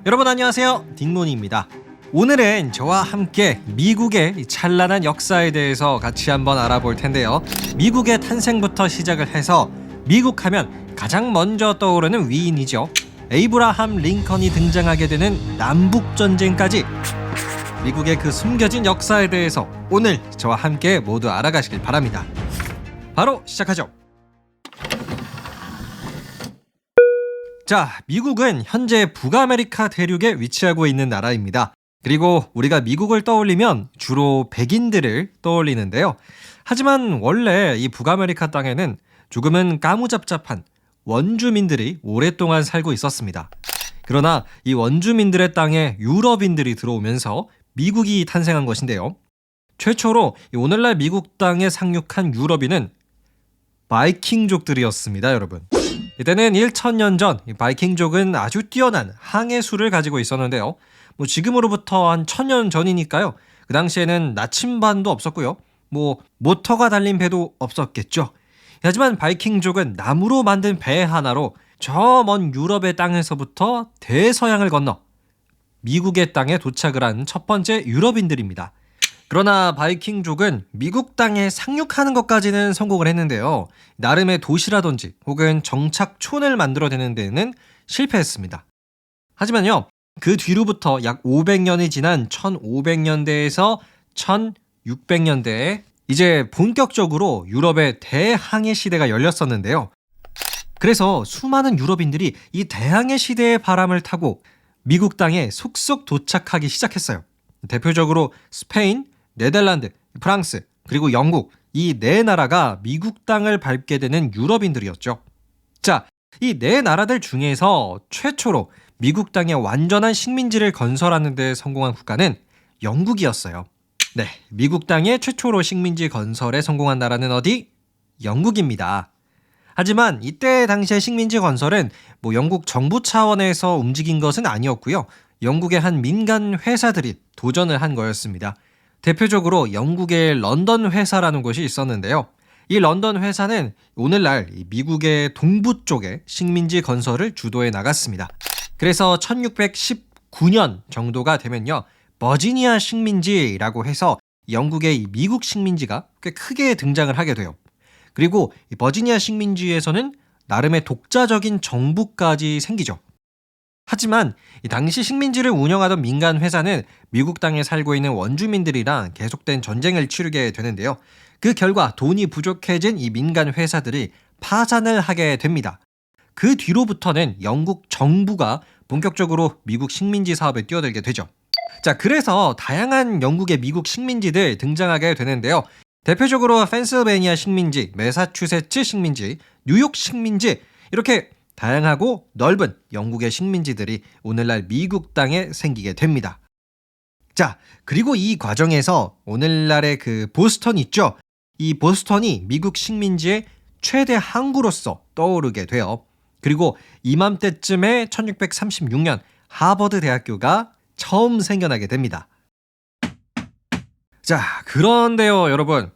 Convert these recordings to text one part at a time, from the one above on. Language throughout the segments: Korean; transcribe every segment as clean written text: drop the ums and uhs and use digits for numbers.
여러분 안녕하세요, 딩몬입니다. 오늘은 저와 함께 미국의 찬란한 역사에 대해서 같이 한번 알아볼 텐데요. 미국의 탄생부터 시작을 해서 미국 하면 가장 먼저 떠오르는 위인이죠. 에이브라함 링컨이 등장하게 되는 남북전쟁까지 미국의 그 숨겨진 역사에 대해서 오늘 저와 함께 모두 알아가시길 바랍니다. 바로 시작하죠. 자, 미국은 현재 북아메리카 대륙에 위치하고 있는 나라입니다. 그리고 우리가 미국을 떠올리면 주로 백인들을 떠올리는데요. 하지만 원래 이 북아메리카 땅에는 조금은 까무잡잡한 원주민들이 오랫동안 살고 있었습니다. 그러나 이 원주민들의 땅에 유럽인들이 들어오면서 미국이 탄생한 것인데요. 최초로 오늘날 미국 땅에 상륙한 유럽인은 바이킹족들이었습니다, 여러분. 이때는 1000년 전 바이킹족은 아주 뛰어난 항해술을 가지고 있었는데요. 지금으로부터 한 1000년 전이니까요. 그 당시에는 나침반도 없었고요. 모터가 달린 배도 없었겠죠. 하지만 바이킹족은 나무로 만든 배 하나로 저 먼 유럽의 땅에서부터 대서양을 건너 미국의 땅에 도착을 한 첫 번째 유럽인들입니다. 그러나 바이킹족은 미국 땅에 상륙하는 것까지는 성공을 했는데요. 나름의 도시라든지 혹은 정착촌을 만들어내는 데는 실패했습니다. 하지만요, 그 뒤로부터 약 500년이 지난 1500년대에서 1600년대에 이제 본격적으로 유럽의 대항해 시대가 열렸었는데요. 그래서 수많은 유럽인들이 이 대항해 시대의 바람을 타고 미국 땅에 속속 도착하기 시작했어요. 대표적으로 스페인, 네덜란드, 프랑스, 그리고 영국, 이 네 나라가 미국 땅을 밟게 되는 유럽인들이었죠. 자, 이 네 나라들 중에서 최초로 미국 땅에 완전한 식민지를 건설하는 데 성공한 국가는 영국이었어요. 네, 미국 땅에 최초로 식민지 건설에 성공한 나라는 어디? 영국입니다. 하지만 이때 당시의 식민지 건설은 영국 정부 차원에서 움직인 것은 아니었고요. 영국의 한 민간 회사들이 도전을 한 거였습니다. 대표적으로 영국의 런던 회사라는 곳이 있었는데요. 이 런던 회사는 오늘날 미국의 동부 쪽에 식민지 건설을 주도해 나갔습니다. 그래서 1619년 정도가 되면요, 버지니아 식민지라고 해서 영국의 미국 식민지가 꽤 크게 등장을 하게 돼요. 그리고 이 버지니아 식민지에서는 나름의 독자적인 정부까지 생기죠. 하지만 이 당시 식민지를 운영하던 민간 회사는 미국 땅에 살고 있는 원주민들이랑 계속된 전쟁을 치르게 되는데요. 그 결과 돈이 부족해진 이 민간 회사들이 파산을 하게 됩니다. 그 뒤로부터는 영국 정부가 본격적으로 미국 식민지 사업에 뛰어들게 되죠. 자, 그래서 다양한 영국의 미국 식민지들 등장하게 되는데요. 대표적으로 펜실베니아 식민지, 매사추세츠 식민지, 뉴욕 식민지, 이렇게 다양하고 넓은 영국의 식민지들이 오늘날 미국 땅에 생기게 됩니다. 자, 그리고 이 과정에서 오늘날의 그 보스턴 있죠? 이 보스턴이 미국 식민지의 최대 항구로서 떠오르게 돼요. 그리고 이맘때쯤에 1636년 하버드 대학교가 처음 생겨나게 됩니다. 자, 그런데요, 여러분.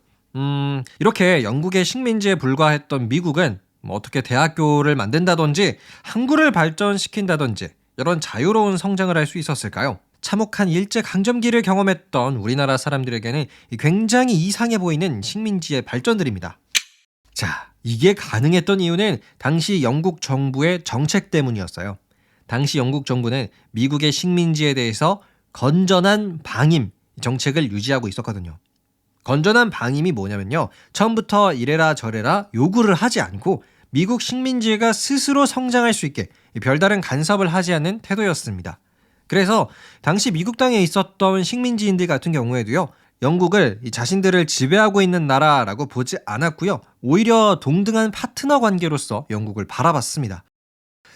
이렇게 영국의 식민지에 불과했던 미국은 어떻게 대학교를 만든다든지 항구를 발전시킨다든지 이런 자유로운 성장을 할 수 있었을까요? 참혹한 일제강점기를 경험했던 우리나라 사람들에게는 굉장히 이상해 보이는 식민지의 발전들입니다. 자, 이게 가능했던 이유는 당시 영국 정부의 정책 때문이었어요. 당시 영국 정부는 미국의 식민지에 대해서 건전한 방임 정책을 유지하고 있었거든요. 건전한 방임이 뭐냐면요, 처음부터 이래라 저래라 요구를 하지 않고 미국 식민지가 스스로 성장할 수 있게 별다른 간섭을 하지 않는 태도였습니다. 그래서 당시 미국 땅에 있었던 식민지인들 같은 경우에도요, 영국을 자신들을 지배하고 있는 나라라고 보지 않았고요, 오히려 동등한 파트너 관계로서 영국을 바라봤습니다.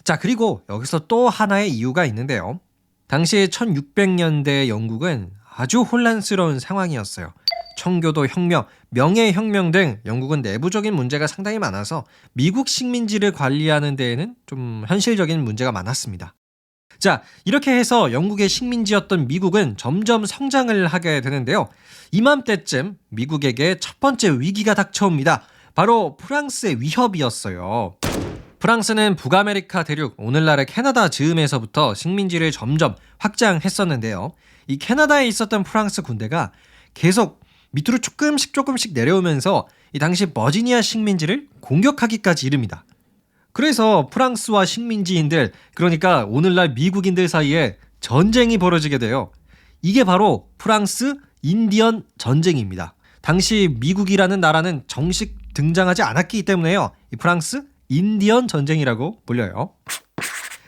자, 그리고 여기서 또 하나의 이유가 있는데요. 당시 1600년대 영국은 아주 혼란스러운 상황이었어요. 청교도 혁명, 명예혁명 등 영국은 내부적인 문제가 상당히 많아서 미국 식민지를 관리하는 데에는 좀 현실적인 문제가 많았습니다. 자, 이렇게 해서 영국의 식민지였던 미국은 점점 성장을 하게 되는데요. 이맘때쯤 미국에게 첫 번째 위기가 닥쳐옵니다. 바로 프랑스의 위협이었어요. 프랑스는 북아메리카 대륙, 오늘날의 캐나다 즈음에서부터 식민지를 점점 확장했었는데요. 이 캐나다에 있었던 프랑스 군대가 계속 밑으로 조금씩 내려오면서 이 당시 버지니아 식민지를 공격하기까지 이릅니다. 그래서 프랑스와 식민지인들, 그러니까 오늘날 미국인들 사이에 전쟁이 벌어지게 돼요. 이게 바로 프랑스 인디언 전쟁입니다. 당시 미국이라는 나라는 정식 등장하지 않았기 때문에요. 이 프랑스 인디언 전쟁이라고 불려요.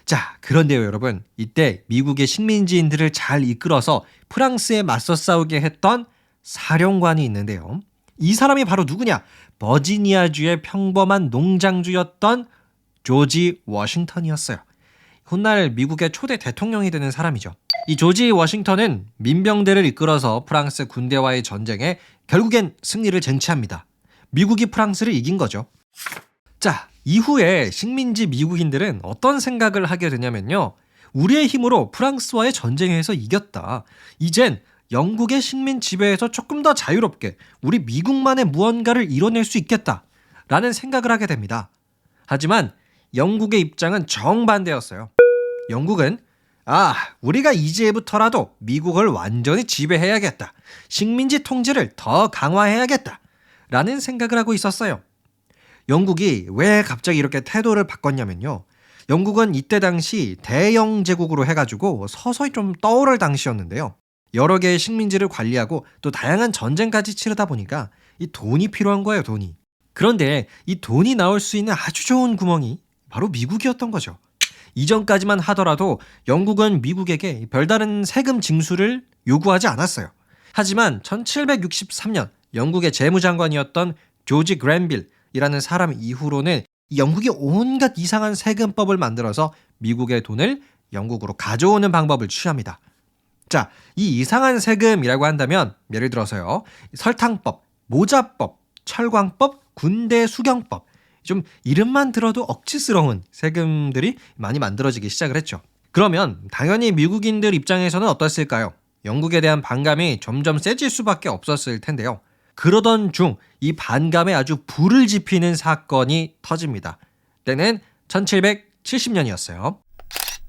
자, 그런데요 여러분, 이때 미국의 식민지인들을 잘 이끌어서 프랑스에 맞서 싸우게 했던 사령관이 있는데요. 이 사람이 바로 누구냐? 버지니아주의 평범한 농장주였던 조지 워싱턴이었어요. 훗날 미국의 초대 대통령이 되는 사람이죠. 이 조지 워싱턴은 민병대를 이끌어서 프랑스 군대와의 전쟁에 결국엔 승리를 쟁취합니다. 미국이 프랑스를 이긴 거죠. 자, 이후에 식민지 미국인들은 어떤 생각을 하게 되냐면요. 우리의 힘으로 프랑스와의 전쟁에서 이겼다. 이젠 영국의 식민 지배에서 조금 더 자유롭게 우리 미국만의 무언가를 이뤄낼 수 있겠다. 라는 생각을 하게 됩니다. 하지만 영국의 입장은 정반대였어요. 영국은 우리가 이제부터라도 미국을 완전히 지배해야겠다. 식민지 통제를 더 강화해야겠다. 라는 생각을 하고 있었어요. 영국이 왜 갑자기 이렇게 태도를 바꿨냐면요. 영국은 이때 당시 대영 제국으로 해가지고 서서히 좀 떠오를 당시였는데요. 여러 개의 식민지를 관리하고 또 다양한 전쟁까지 치르다 보니까 이 돈이 필요한 거예요, 돈이. 그런데 이 돈이 나올 수 있는 아주 좋은 구멍이 바로 미국이었던 거죠. 이전까지만 하더라도 영국은 미국에게 별다른 세금 징수를 요구하지 않았어요. 하지만 1763년 영국의 재무장관이었던 조지 그랜빌이라는 사람 이후로는 영국이 온갖 이상한 세금법을 만들어서 미국의 돈을 영국으로 가져오는 방법을 취합니다. 자, 이 이상한 세금이라고 한다면 예를 들어서요. 설탕법, 모자법, 철광법, 군대 수경법, 좀 이름만 들어도 억지스러운 세금들이 많이 만들어지기 시작을 했죠. 그러면 당연히 미국인들 입장에서는 어땠을까요? 영국에 대한 반감이 점점 세질 수밖에 없었을 텐데요. 그러던 중 이 반감에 아주 불을 지피는 사건이 터집니다. 때는 1770년이었어요.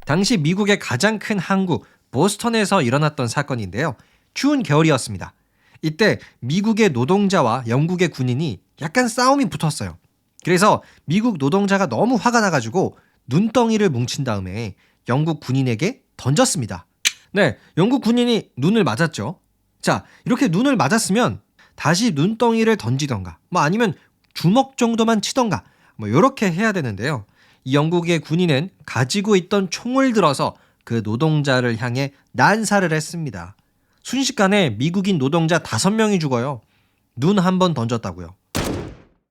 당시 미국의 가장 큰 항구 보스턴에서 일어났던 사건인데요. 추운 겨울이었습니다. 이때 미국의 노동자와 영국의 군인이 약간 싸움이 붙었어요. 그래서 미국 노동자가 너무 화가 나가지고 눈덩이를 뭉친 다음에 영국 군인에게 던졌습니다. 네, 영국 군인이 눈을 맞았죠. 자, 이렇게 눈을 맞았으면 다시 눈덩이를 던지던가 아니면 주먹 정도만 치던가 이렇게 해야 되는데요. 이 영국의 군인은 가지고 있던 총을 들어서 그 노동자를 향해 난사를 했습니다. 순식간에 미국인 노동자 5명이 죽어요. 눈 한 번 던졌다고요.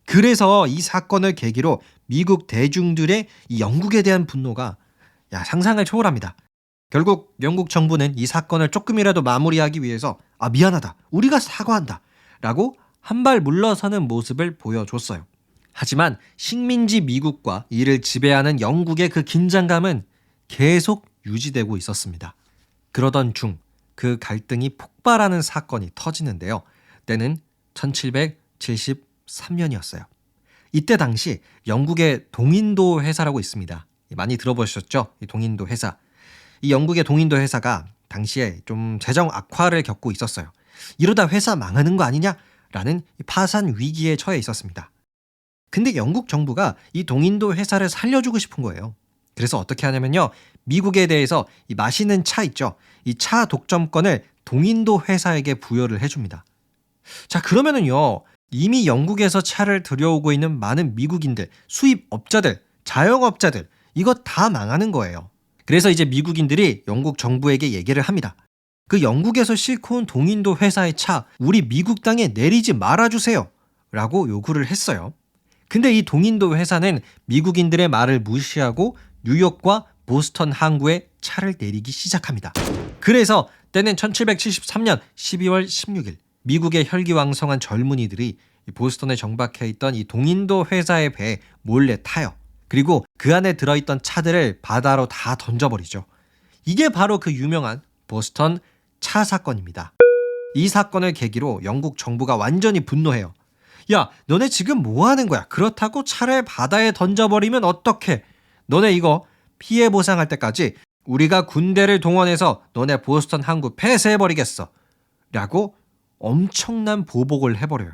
그래서 이 사건을 계기로 미국 대중들의 이 영국에 대한 분노가 상상을 초월합니다. 결국 영국 정부는 이 사건을 조금이라도 마무리하기 위해서 미안하다, 우리가 사과한다 라고 한 발 물러서는 모습을 보여줬어요. 하지만 식민지 미국과 이를 지배하는 영국의 그 긴장감은 계속 유지되고 있었습니다. 그러던 중 그 갈등이 폭발하는 사건이 터지는데요. 때는 1773년이었어요. 이때 당시 영국의 동인도 회사라고 있습니다. 많이 들어보셨죠? 이 동인도 회사. 이 영국의 동인도 회사가 당시에 좀 재정 악화를 겪고 있었어요. 이러다 회사 망하는 거 아니냐라는 파산 위기에 처해 있었습니다. 근데 영국 정부가 이 동인도 회사를 살려주고 싶은 거예요. 그래서 어떻게 하냐면요. 미국에 대해서 이 마시는 차 있죠. 이 차 독점권을 동인도 회사에게 부여를 해줍니다. 자, 그러면은요. 이미 영국에서 차를 들여오고 있는 많은 미국인들, 수입업자들, 자영업자들 이거 다 망하는 거예요. 그래서 이제 미국인들이 영국 정부에게 얘기를 합니다. 그 영국에서 싣고 온 동인도 회사의 차 우리 미국 땅에 내리지 말아주세요 라고 요구를 했어요. 근데 이 동인도 회사는 미국인들의 말을 무시하고 뉴욕과 보스턴 항구에 차를 내리기 시작합니다. 그래서 때는 1773년 12월 16일 미국의 혈기왕성한 젊은이들이 보스턴에 정박해 있던 이 동인도 회사의 배에 몰래 타요. 그리고 그 안에 들어있던 차들을 바다로 다 던져버리죠. 이게 바로 그 유명한 보스턴 차 사건입니다. 이 사건을 계기로 영국 정부가 완전히 분노해요. 야, 너네 지금 뭐 하는 거야? 그렇다고 차를 바다에 던져버리면 어떡해? 너네 이거 피해 보상할 때까지 우리가 군대를 동원해서 너네 보스턴 항구 폐쇄해버리겠어. 라고 엄청난 보복을 해버려요.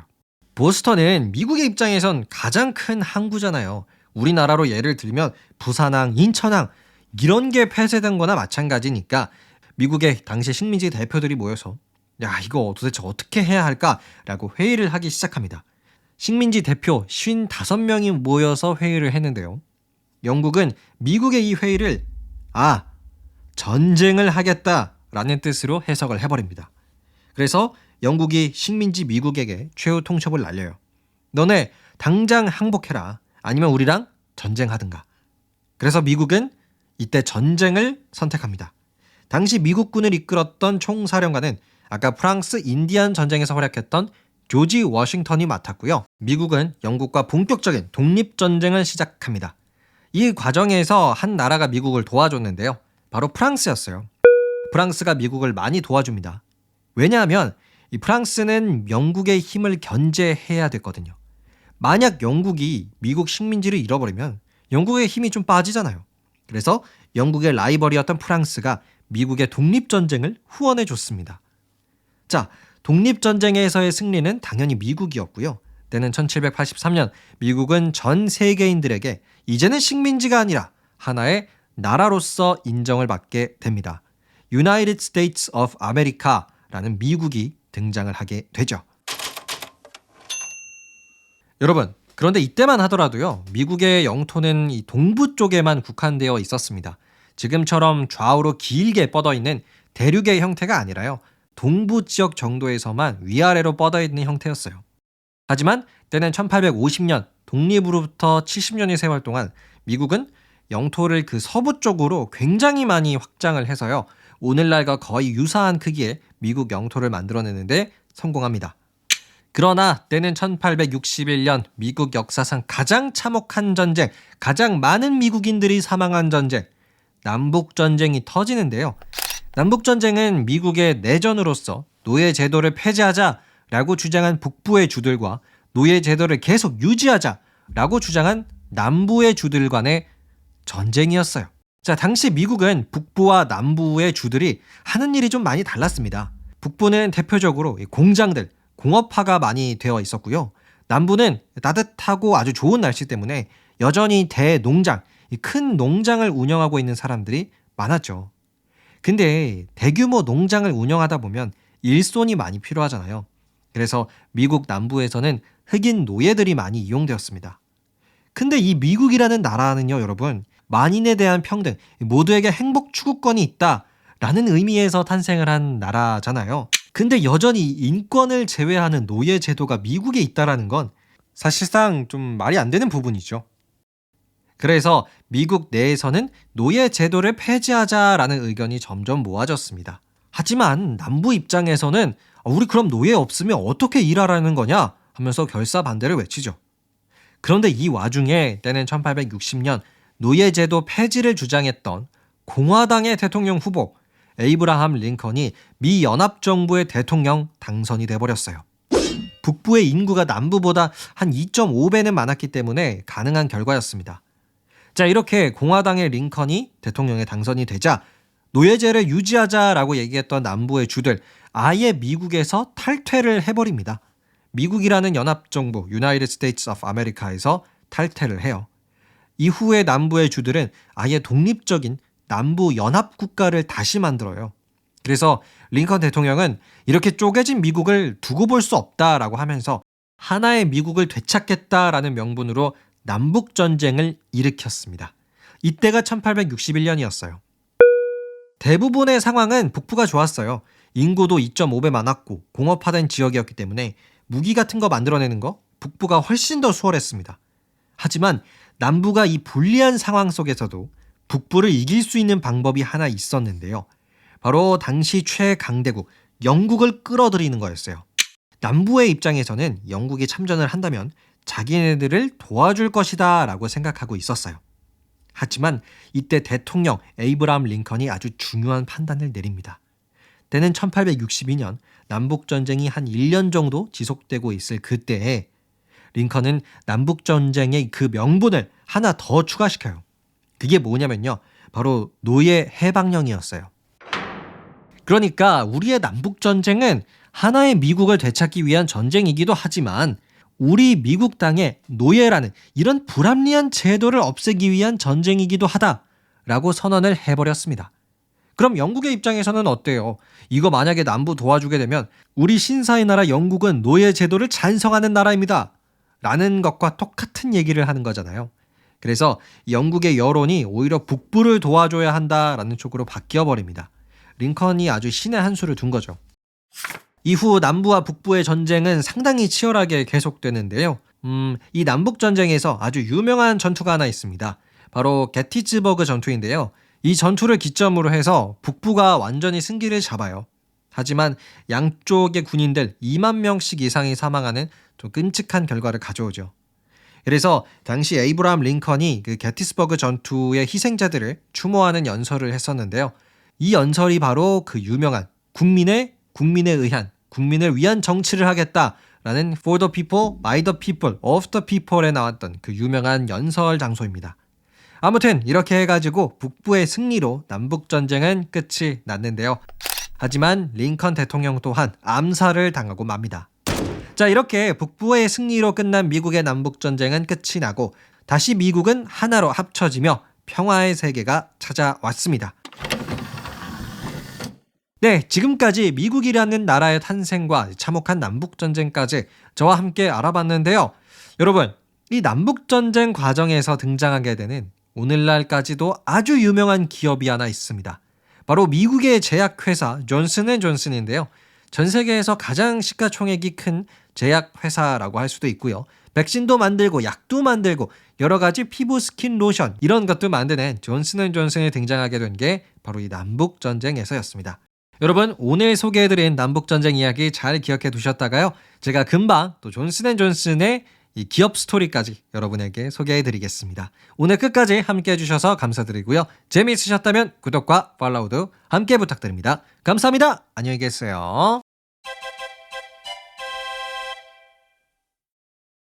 보스턴은 미국의 입장에선 가장 큰 항구잖아요. 우리나라로 예를 들면 부산항, 인천항 이런 게 폐쇄된 거나 마찬가지니까 미국의 당시 식민지 대표들이 모여서 야, 이거 도대체 어떻게 해야 할까라고 회의를 하기 시작합니다. 식민지 대표 55명이 모여서 회의를 했는데요. 영국은 미국의 이 회의를 전쟁을 하겠다라는 뜻으로 해석을 해버립니다. 그래서 영국이 식민지 미국에게 최후 통첩을 날려요. 너네 당장 항복해라. 아니면 우리랑 전쟁하든가. 그래서 미국은 이때 전쟁을 선택합니다. 당시 미국군을 이끌었던 총사령관은 아까 프랑스 인디안 전쟁에서 활약했던 조지 워싱턴이 맡았고요. 미국은 영국과 본격적인 독립전쟁을 시작합니다. 이 과정에서 한 나라가 미국을 도와줬는데요. 바로 프랑스였어요. 프랑스가 미국을 많이 도와줍니다. 왜냐하면 이 프랑스는 영국의 힘을 견제해야 됐거든요. 만약 영국이 미국 식민지를 잃어버리면 영국의 힘이 좀 빠지잖아요. 그래서 영국의 라이벌이었던 프랑스가 미국의 독립전쟁을 후원해 줬습니다. 자, 독립전쟁에서의 승리는 당연히 미국이었고요. 때는 1783년 미국은 전 세계인들에게 이제는 식민지가 아니라 하나의 나라로서 인정을 받게 됩니다. United States of America라는 미국이 등장을 하게 되죠. 여러분, 그런데 이때만 하더라도요. 미국의 영토는 이 동부 쪽에만 국한되어 있었습니다. 지금처럼 좌우로 길게 뻗어있는 대륙의 형태가 아니라요. 동부 지역 정도에서만 위아래로 뻗어있는 형태였어요. 하지만 때는 1850년 독립으로부터 70년의 세월 동안 미국은 영토를 그 서부 쪽으로 굉장히 많이 확장을 해서요. 오늘날과 거의 유사한 크기의 미국 영토를 만들어내는데 성공합니다. 그러나 때는 1861년 미국 역사상 가장 참혹한 전쟁, 가장 많은 미국인들이 사망한 전쟁, 남북전쟁이 터지는데요. 남북전쟁은 미국의 내전으로서 노예제도를 폐지하자라고 주장한 북부의 주들과 노예제도를 계속 유지하자라고 주장한 남부의 주들 간의 전쟁이었어요. 자, 당시 미국은 북부와 남부의 주들이 하는 일이 좀 많이 달랐습니다. 북부는 대표적으로 공장들, 공업화가 많이 되어 있었고요. 남부는 따뜻하고 아주 좋은 날씨 때문에 여전히 대농장, 큰 농장을 운영하고 있는 사람들이 많았죠. 근데 대규모 농장을 운영하다 보면 일손이 많이 필요하잖아요. 그래서 미국 남부에서는 흑인 노예들이 많이 이용되었습니다. 근데 이 미국이라는 나라는요, 여러분, 만인에 대한 평등, 모두에게 행복 추구권이 있다라는 의미에서 탄생을 한 나라잖아요. 근데 여전히 인권을 제외하는 노예 제도가 미국에 있다라는 건 사실상 좀 말이 안 되는 부분이죠. 그래서 미국 내에서는 노예 제도를 폐지하자라는 의견이 점점 모아졌습니다. 하지만 남부 입장에서는 우리 그럼 노예 없으면 어떻게 일하라는 거냐 하면서 결사 반대를 외치죠. 그런데 이 와중에 때는 1860년 노예 제도 폐지를 주장했던 공화당의 대통령 후보 에이브라함 링컨이 미 연합정부의 대통령 당선이 돼버렸어요. 북부의 인구가 남부보다 한 2.5배는 많았기 때문에 가능한 결과였습니다. 자, 이렇게 공화당의 링컨이 대통령에 당선이 되자 노예제를 유지하자라고 얘기했던 남부의 주들 아예 미국에서 탈퇴를 해버립니다. 미국이라는 연합정부 United States of America에서 탈퇴를 해요. 이후에 남부의 주들은 아예 독립적인 남부 연합국가를 다시 만들어요. 그래서 링컨 대통령은 이렇게 쪼개진 미국을 두고 볼 수 없다라고 하면서 하나의 미국을 되찾겠다라는 명분으로 남북전쟁을 일으켰습니다. 이때가 1861년이었어요. 대부분의 상황은 북부가 좋았어요. 인구도 2.5배 많았고 공업화된 지역이었기 때문에 무기 같은 거 만들어내는 거 북부가 훨씬 더 수월했습니다. 하지만 남부가 이 불리한 상황 속에서도 북부를 이길 수 있는 방법이 하나 있었는데요. 바로 당시 최강대국 영국을 끌어들이는 거였어요. 남부의 입장에서는 영국이 참전을 한다면 자기네들을 도와줄 것이다 라고 생각하고 있었어요. 하지만 이때 대통령 에이브라함 링컨이 아주 중요한 판단을 내립니다. 때는 1862년 남북전쟁이 한 1년 정도 지속되고 있을 그때에 링컨은 남북전쟁의 그 명분을 하나 더 추가시켜요. 그게 뭐냐면요. 바로 노예 해방령이었어요. 그러니까 우리의 남북전쟁은 하나의 미국을 되찾기 위한 전쟁이기도 하지만 우리 미국 땅의 노예라는 이런 불합리한 제도를 없애기 위한 전쟁이기도 하다라고 선언을 해버렸습니다. 그럼 영국의 입장에서는 어때요? 이거 만약에 남부 도와주게 되면 우리 신사의 나라 영국은 노예 제도를 찬성하는 나라입니다. 라는 것과 똑같은 얘기를 하는 거잖아요. 그래서 영국의 여론이 오히려 북부를 도와줘야 한다라는 쪽으로 바뀌어버립니다. 링컨이 아주 신의 한 수를 둔 거죠. 이후 남부와 북부의 전쟁은 상당히 치열하게 계속되는데요. 이 남북전쟁에서 아주 유명한 전투가 하나 있습니다. 바로 게티즈버그 전투인데요. 이 전투를 기점으로 해서 북부가 완전히 승기를 잡아요. 하지만 양쪽의 군인들 2만 명씩 이상이 사망하는 좀 끔찍한 결과를 가져오죠. 그래서 당시 에이브라함 링컨이 그 게티스버그 전투의 희생자들을 추모하는 연설을 했었는데요. 이 연설이 바로 그 유명한 국민에 의한, 국민을 위한 정치를 하겠다라는 For the people, by the people, of the people에 나왔던 그 유명한 연설 장소입니다. 아무튼 이렇게 해가지고 북부의 승리로 남북전쟁은 끝이 났는데요. 하지만 링컨 대통령 또한 암살을 당하고 맙니다. 자, 이렇게 북부의 승리로 끝난 미국의 남북전쟁은 끝이 나고 다시 미국은 하나로 합쳐지며 평화의 세계가 찾아왔습니다. 네, 지금까지 미국이라는 나라의 탄생과 참혹한 남북전쟁까지 저와 함께 알아봤는데요. 여러분, 이 남북전쟁 과정에서 등장하게 되는 오늘날까지도 아주 유명한 기업이 하나 있습니다. 바로 미국의 제약회사 존슨앤존슨인데요. 전 세계에서 가장 시가총액이 큰 제약회사라고 할 수도 있고요. 백신도 만들고 약도 만들고 여러 가지 피부 스킨 로션 이런 것도 만드는 존슨앤존슨이 등장하게 된 게 바로 이 남북전쟁에서였습니다. 여러분, 오늘 소개해드린 남북전쟁 이야기 잘 기억해 두셨다가요. 제가 금방 또 존슨앤존슨의 이 기업 스토리까지 여러분에게 소개해드리겠습니다. 오늘 끝까지 함께 해주셔서 감사드리고요. 재미있으셨다면 구독과 팔로우도 함께 부탁드립니다. 감사합니다. 안녕히 계세요.